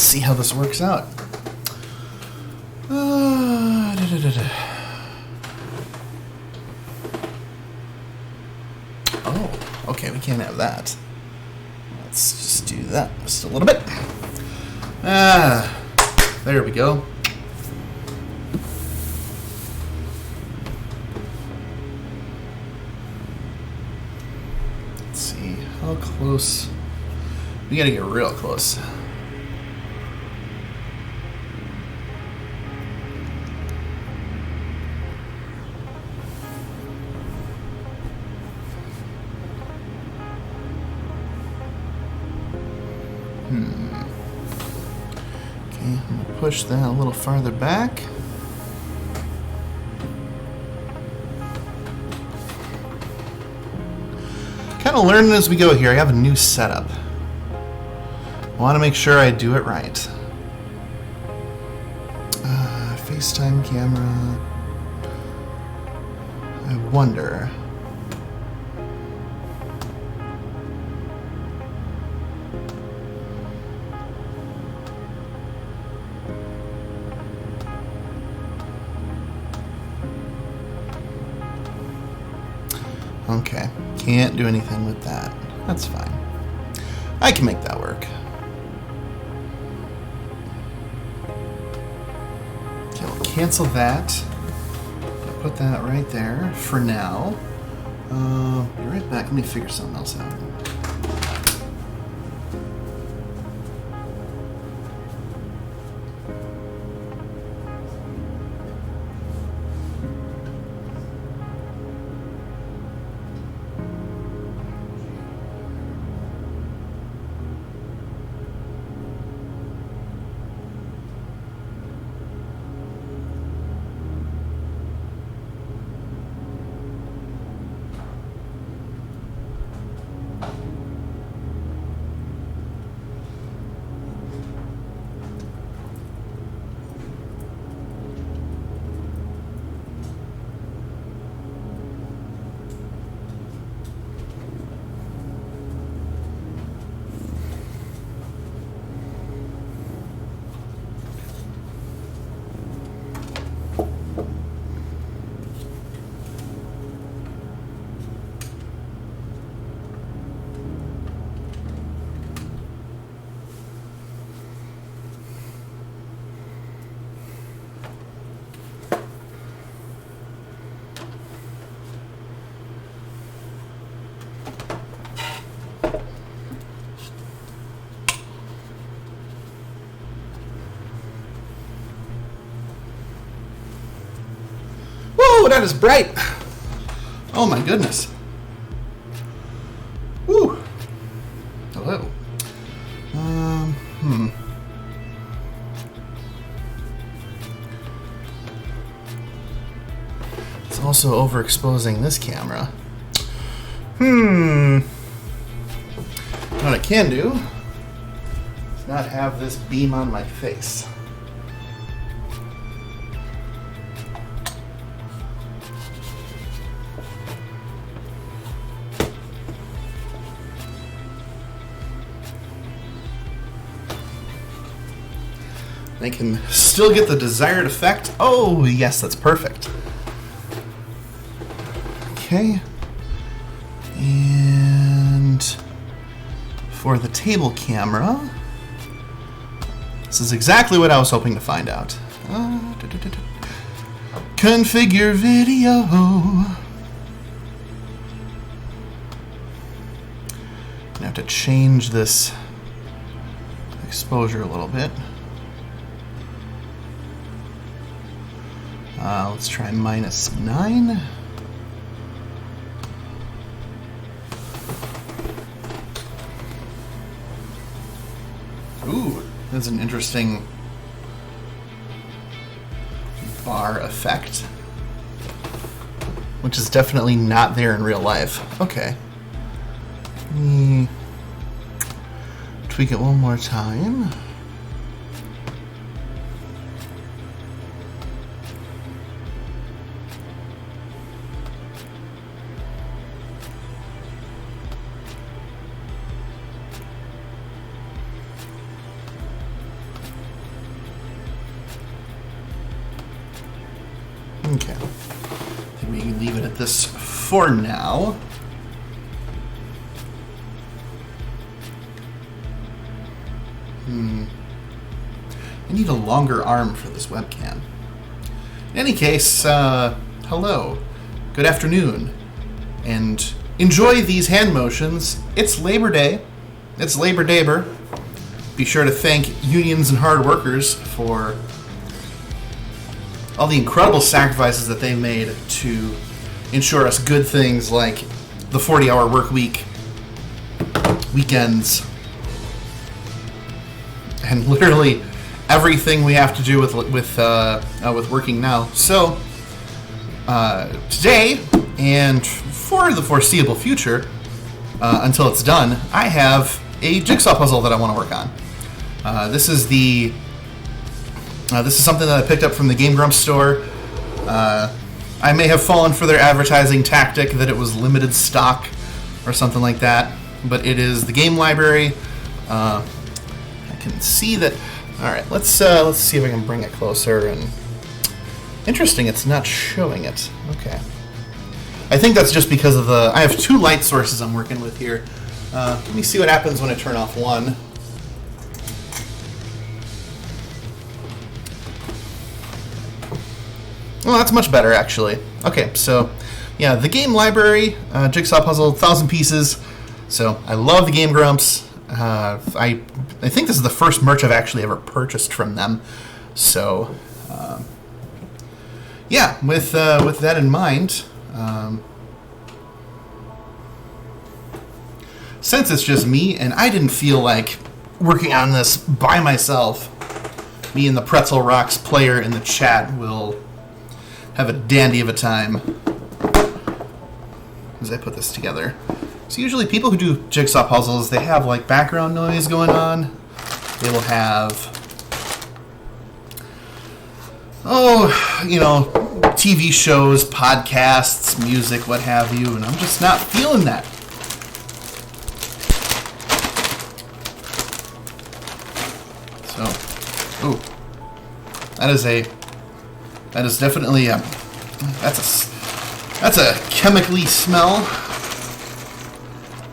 see how this works out. Oh, okay, we can't have that. Let's just do that just a little bit. There we go. Let's see, how close? We gotta get real close. Okay, I'm gonna push that a little farther back. Kind of learning as we go here. I have a new setup. I want to make sure I do it right. FaceTime camera. I wonder. Okay, can't do anything with that. That's fine. I can make that work. Okay, we'll cancel that. Put that right there for now. Be right back. Let me figure something else out. Whoa, that is bright. Oh my goodness. Woo. Hello. It's also overexposing this camera. What I can do is not have this beam on my face. I can still get the desired effect. Oh, yes, that's perfect. Okay. And for the table camera, this is exactly what I was hoping to find out. Configure video. I have to change this exposure a little bit. Let's try -9. Ooh, that's an interesting bar effect, which is definitely not there in real life. Okay. Let me tweak it one more time. leave it at this for now. I need a longer arm for this webcam. In any case, hello, good afternoon, and enjoy these hand motions. It's Labor Day. It's Labor Daber. Be sure to thank unions and hard workers for all the incredible sacrifices that they made to ensure us good things like the 40-hour work week, weekends, and literally everything we have to do with working now. So today, and for the foreseeable future, until it's done, I have a jigsaw puzzle that I want to work on. This is something that I picked up from the Game Grumps store. I may have fallen for their advertising tactic that it was limited stock or something like that, but it is the game library. I can see that. All right, let's see if I can bring it closer. And interesting, it's not showing it. Okay, I think that's just because of I have two light sources I'm working with here. Let me see what happens when I turn off one. Well, that's much better, actually. Okay, so, yeah, the game library, jigsaw puzzle, 1,000 pieces. So, I love the Game Grumps. I think this is the first merch I've actually ever purchased from them. So, yeah, with that in mind, since it's just me, and I didn't feel like working on this by myself, me and the Pretzel Rocks player in the chat will have a dandy of a time as I put this together. So usually people who do jigsaw puzzles, they have like background noise going on. They will have, TV shows, podcasts, music, what have you, and I'm just not feeling that. So, that is definitely that's a chemically smell.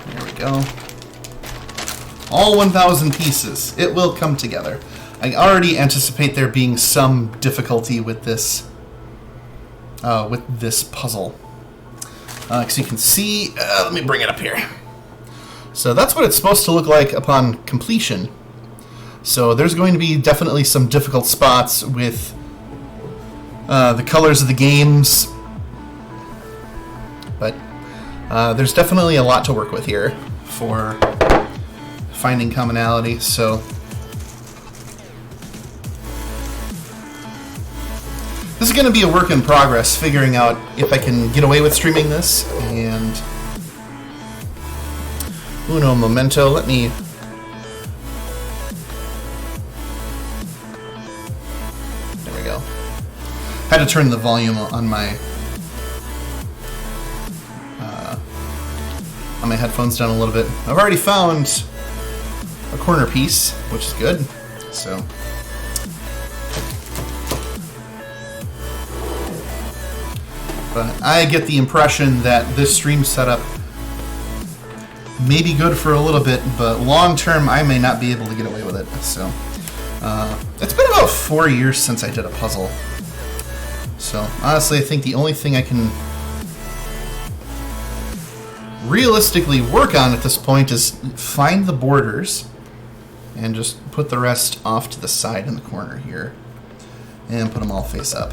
There we go. All 1,000 pieces. It will come together. I already anticipate there being some difficulty with this puzzle. So you can see, let me bring it up here. So that's what it's supposed to look like upon completion. So there's going to be definitely some difficult spots with the colors of the games, but there's definitely a lot to work with here for finding commonality. So this is going to be a work in progress, figuring out if I can get away with streaming this. And uno momento, let me... There we go. I had to turn the volume on my headphones down a little bit. I've already found a corner piece, which is good. So but I get the impression that this stream setup may be good for a little bit, but long term I may not be able to get away with it. So it's been about 4 years since I did a puzzle. So honestly, I think the only thing I can realistically work on at this point is find the borders and just put the rest off to the side in the corner here and put them all face up.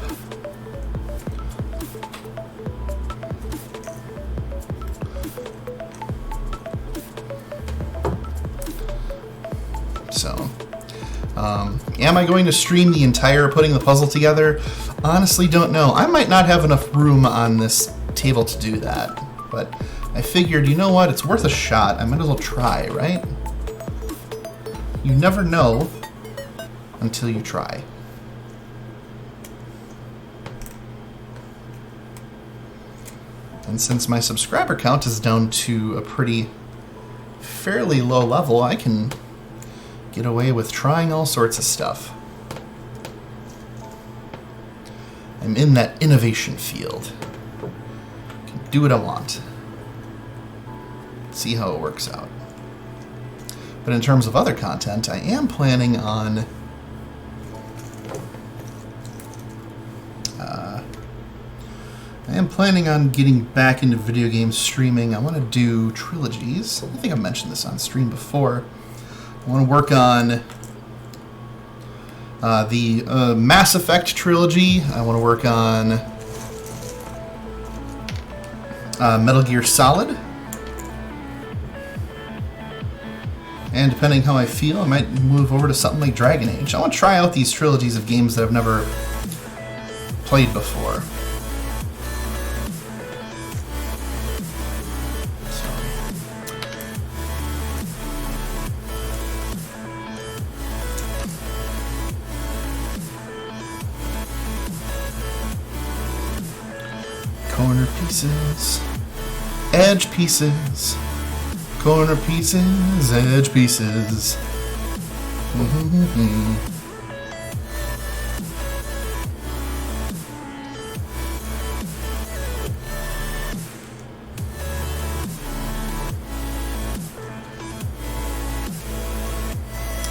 So, am I going to stream the entire putting the puzzle together? Honestly, don't know. I might not have enough room on this table to do that, but I figured, you know what, it's worth a shot. I might as well try, right? You never know until you try. And since my subscriber count is down to a fairly low level, I can get away with trying all sorts of stuff. I'm in that innovation field. do what I want. See how it works out. But in terms of other content, I am planning on getting back into video game streaming. I want to do trilogies. I think I've mentioned this on stream before. I want to work on the Mass Effect trilogy. I want to work on Metal Gear Solid. And depending how I feel, I might move over to something like Dragon Age. I want to try out these trilogies of games that I've never played before. Corner pieces, edge pieces, corner pieces, edge pieces.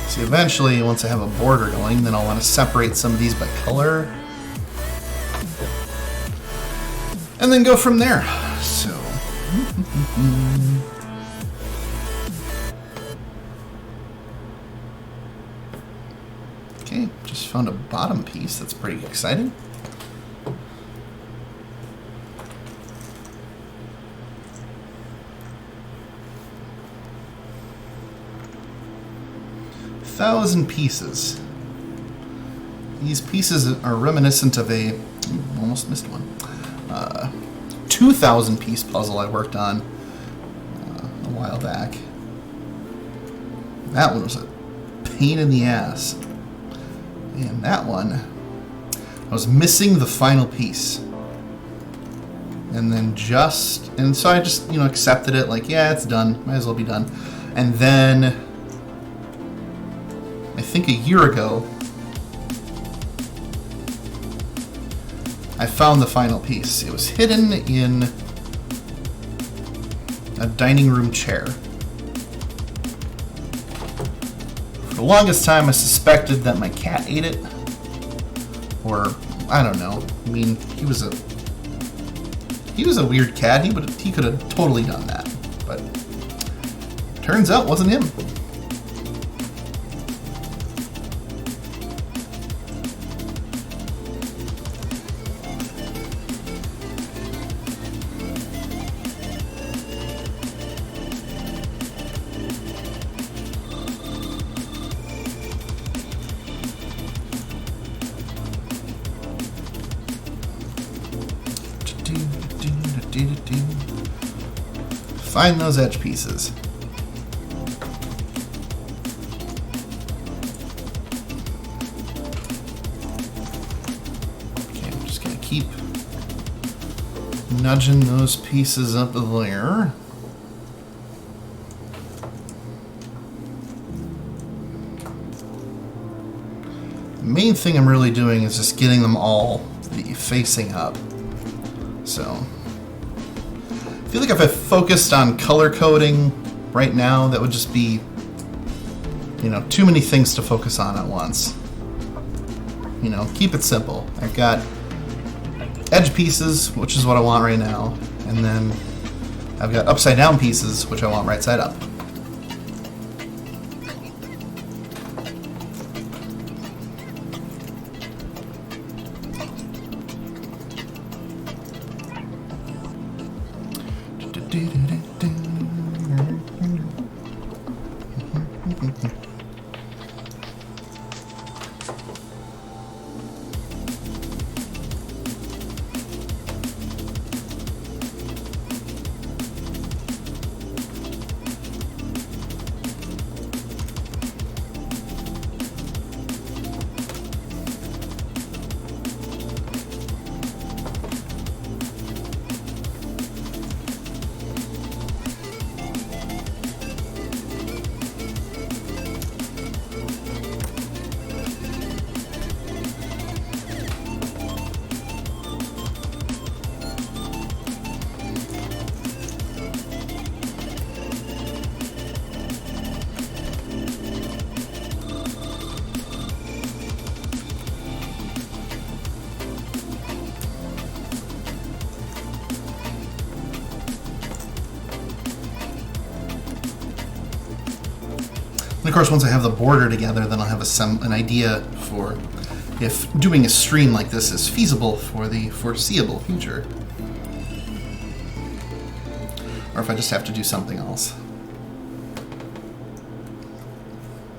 See, eventually, once I have a border going, then I'll want to separate some of these by color. And then go from there. So. Okay, just found a bottom piece. That's pretty exciting. Thousand pieces. These pieces are reminiscent of a... almost missed one. 2,000 piece puzzle I worked on a while back. That one was a pain in the ass. And that one, I was missing the final piece. And so I just, accepted it, like, yeah, it's done, might as well be done. And then, I think a year ago, I found the final piece. It was hidden in a dining room chair. For the longest time, I suspected that my cat ate it. Or, I don't know. I mean, he was a weird cat. He could have totally done that. But turns out it wasn't him. Find those edge pieces. Okay, I'm just gonna keep nudging those pieces up there. The main thing I'm really doing is just getting them all facing up. So I feel like if I focused on color coding right now, that would just be, too many things to focus on at once. Keep it simple. I've got edge pieces, which is what I want right now, and then I've got upside down pieces, which I want right side up. And of course, once I have the border together, then I'll have an idea for if doing a stream like this is feasible for the foreseeable future. Or if I just have to do something else.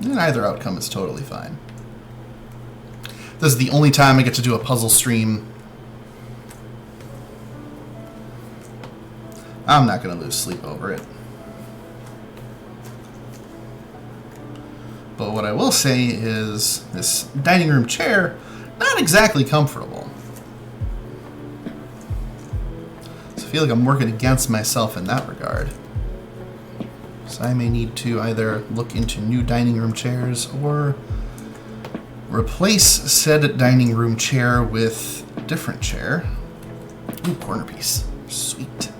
And either outcome is totally fine. This is the only time I get to do a puzzle stream. I'm not going to lose sleep over it. But what I will say is this dining room chair, not exactly comfortable. So I feel like I'm working against myself in that regard. So I may need to either look into new dining room chairs or replace said dining room chair with a different chair. Ooh, corner piece. Sweet.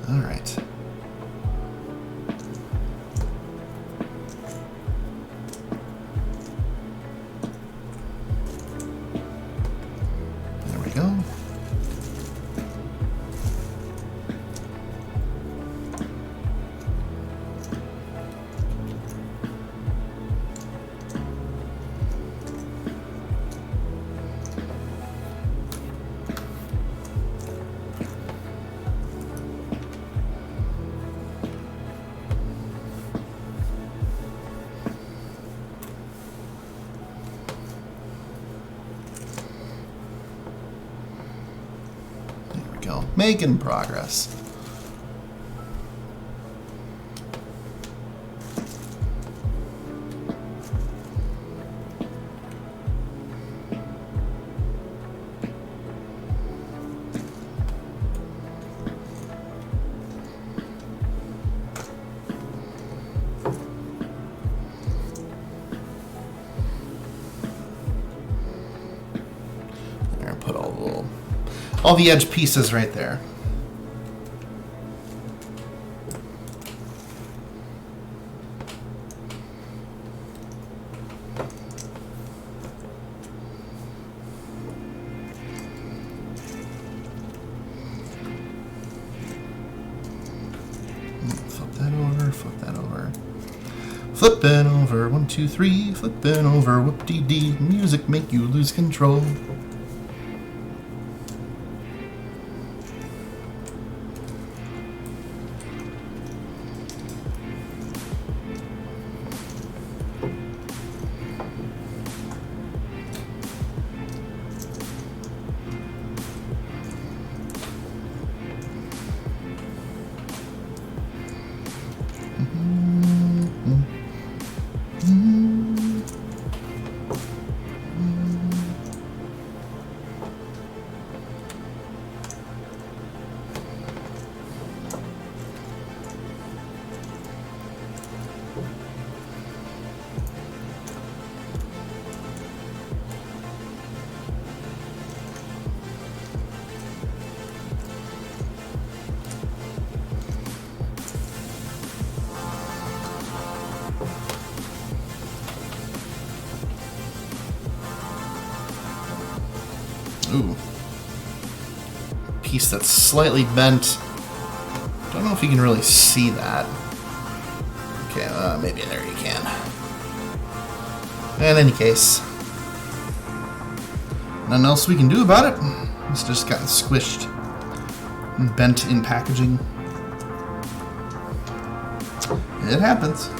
All right. There we go. Making progress. There, put all the edge pieces right there. Flipping over, 1, 2, 3, flipping over, whoop-dee-dee, music make you lose control. Ooh. Piece that's slightly bent. Don't know if you can really see that. Okay, maybe there you can. In any case, nothing else we can do about it. It's just gotten squished and bent in packaging. It happens.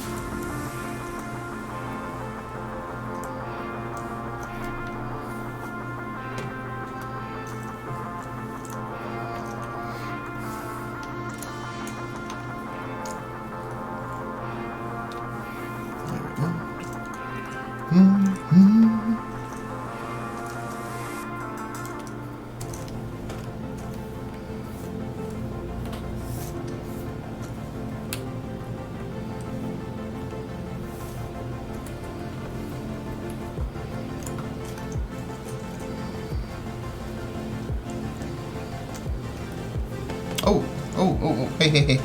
Oh, hey.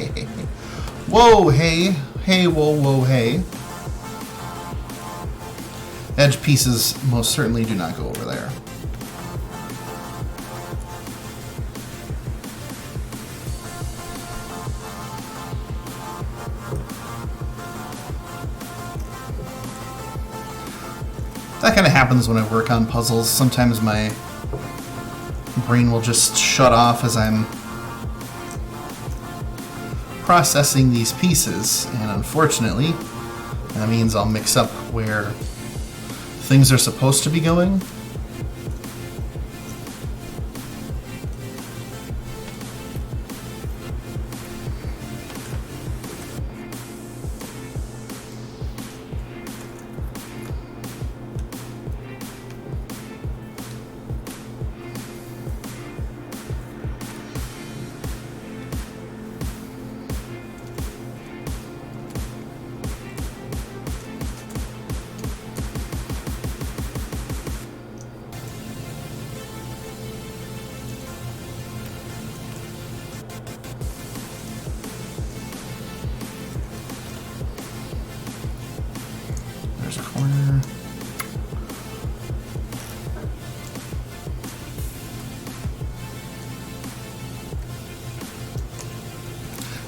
Whoa, hey, whoa, hey. Edge pieces most certainly do not go over there. That kind of happens when I work on puzzles. Sometimes my brain will just shut off as I'm processing these pieces, and unfortunately, that means I'll mix up where things are supposed to be going. There's a corner.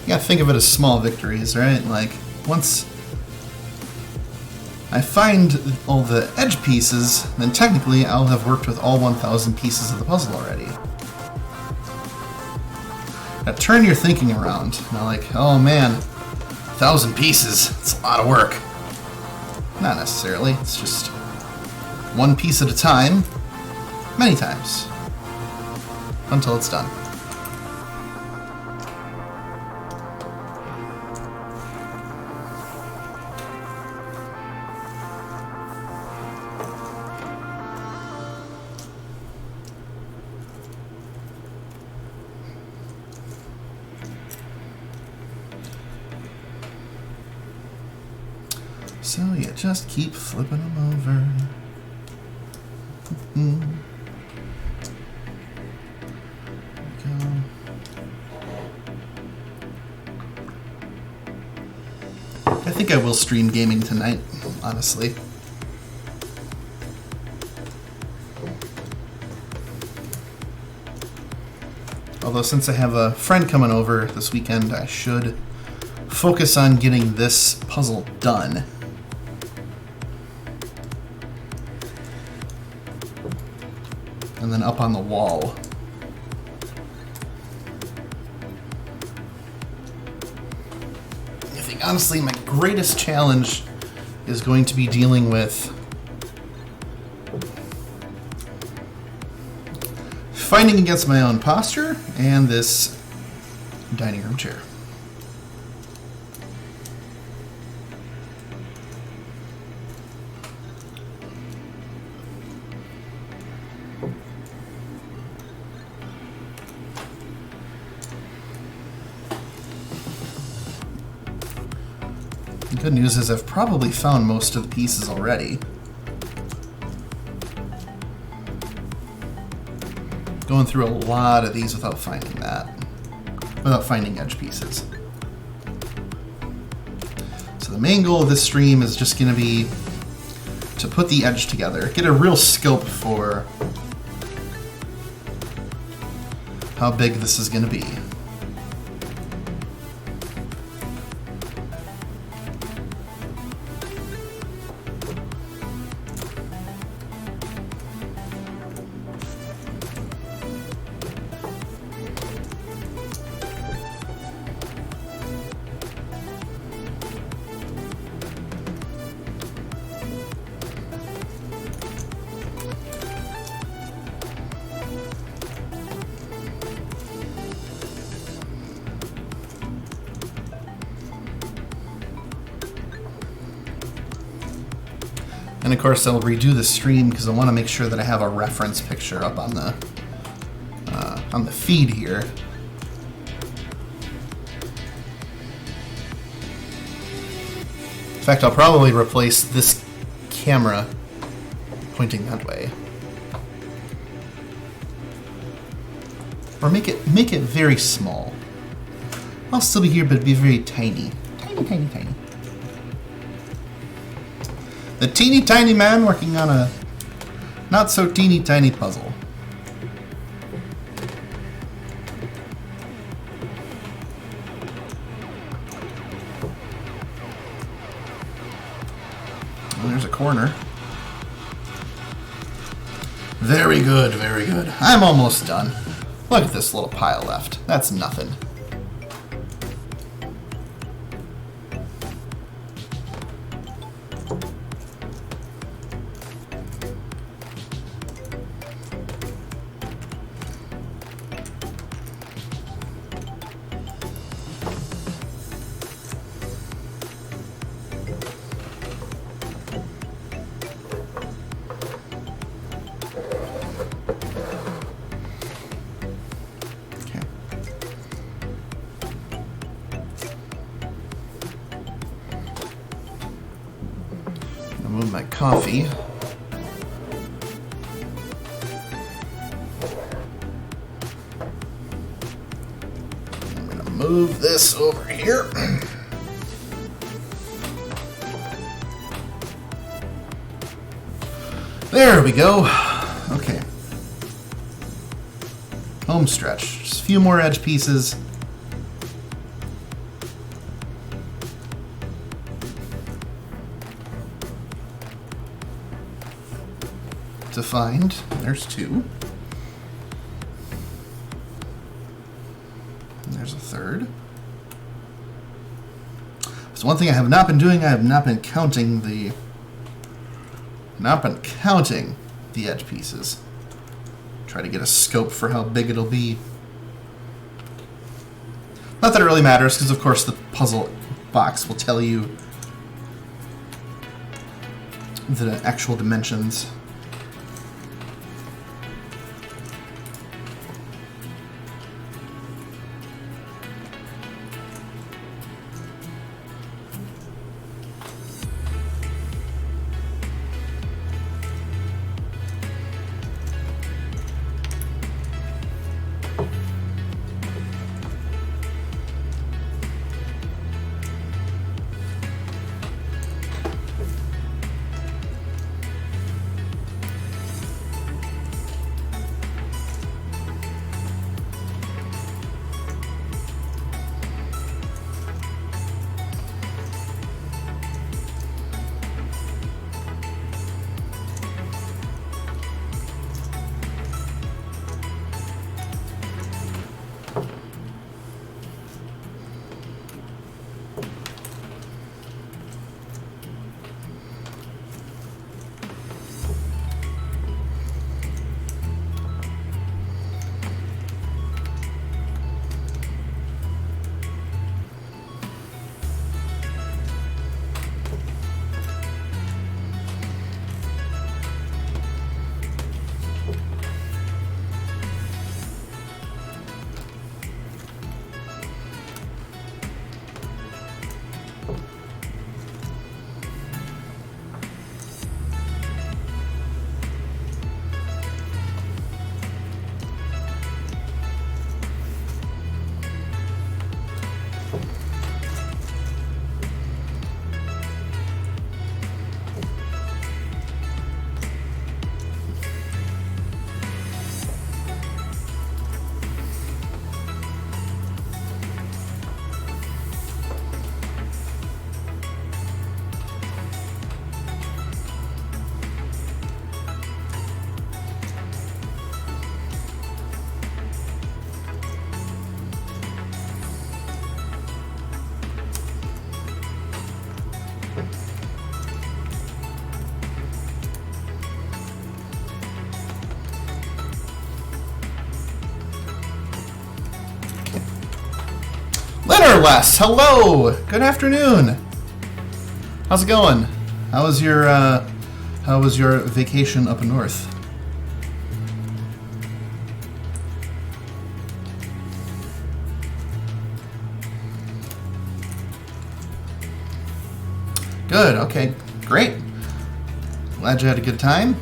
You gotta think of it as small victories, right? Like, once I find all the edge pieces, then technically I'll have worked with all 1,000 pieces of the puzzle already. Now turn your thinking around. Now like, oh man, 1,000 pieces, it's a lot of work. Not necessarily, it's just one piece at a time, many times, until it's done. So you just keep flipping them over. There we go. I think I will stream gaming tonight, honestly. Although since I have a friend coming over this weekend, I should focus on getting this puzzle done. And then up on the wall. I think honestly my greatest challenge is going to be dealing with fighting against my own posture and this dining room chair. The good news is I've probably found most of the pieces already. Going through a lot of these without finding that. Without finding edge pieces. So the main goal of this stream is just going to be to put the edge together. Get a real scope for how big this is going to be. And of course I'll redo the stream because I want to make sure that I have a reference picture up on the feed here. In fact, I'll probably replace this camera pointing that way. Or make it very small. I'll still be here, but be very tiny. Tiny, tiny, tiny. The teeny tiny man working on a not so teeny tiny puzzle. Well, there's a corner. Very good, very good. I'm almost done. Look at this little pile left. That's nothing. Move my coffee. I'm gonna move this over here. There we go. Okay. Home stretch. Just a few more edge pieces. To find. There's two. And there's a third. So one thing I have not been doing, I have not been counting the edge pieces. Try to get a scope for how big it'll be. Not that it really matters, because of course the puzzle box will tell you the actual dimensions. Linnerless, hello! Good afternoon. How's it going? How was your vacation up north? Good, okay, great. Glad you had a good time.